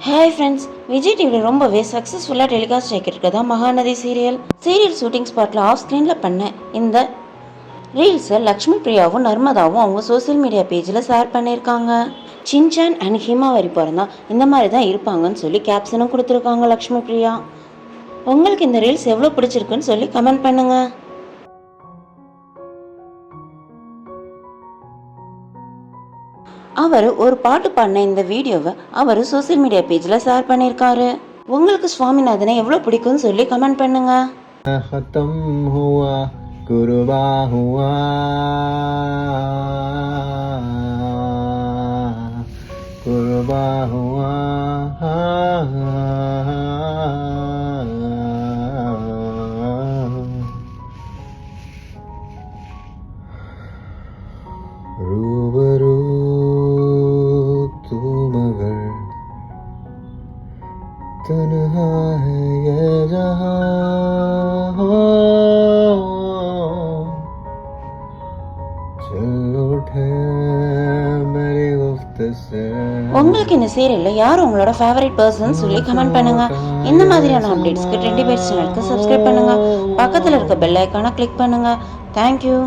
Hi friends, Vijay டிவியில் ரொம்பவே சக்ஸஸ்ஃபுல்லாக டெலிகாஸ்ட் ஆகிருக்கதா மகாநதி சீரியல் ஷூட்டிங் ஸ்பாட்டில் ஆஃப் ஸ்க்ரீனில் பண்ண இந்த ரீல்ஸை லக்ஷ்மி பிரியாவும் நர்மதாவும் அவங்க சோசியல் மீடியா பேஜில் ஷேர் பண்ணியிருக்காங்க. சின்சான் அண்ட் ஹிமாவரி பிறந்தா இந்த மாதிரி தான் இருப்பாங்கன்னு சொல்லி கேப்ஷனும் கொடுத்துருக்காங்க லக்ஷ்மி பிரியா. உங்களுக்கு இந்த ரீல்ஸ் எவ்வளோ பிடிச்சிருக்குன்னு சொல்லி கமெண்ட் பண்ணுங்கள். அவர் ஒரு பாட்டு பாடின இந்த வீடியோவை அவர் சோசியல் மீடியா பேஜில் ஷேர் பண்ணியிருக்காரு. உங்களுக்கு சுவாமிநாதனை எவ்வளோ பிடிக்கும்னு சொல்லி கமெண்ட் பண்ணுங்க. तन्हा है ये जहां हो चल उठे मेरी गुफ्त से. உங்களுக்கு இந்த சீரியல்ல யார் உங்களோட ஃபேவரட் பர்சன் சொல்லி கமெண்ட் பண்ணுங்க. இந்த மாதிரியான அப்டேட்ஸ்க்கு ட்ரெண்டி பேட்ஸ் சேனலுக்கு சப்ஸ்கிரைப் பண்ணுங்க. பக்கத்துல இருக்க பெல் ஐகானை கிளிக் பண்ணுங்க. தேங்க்யூ.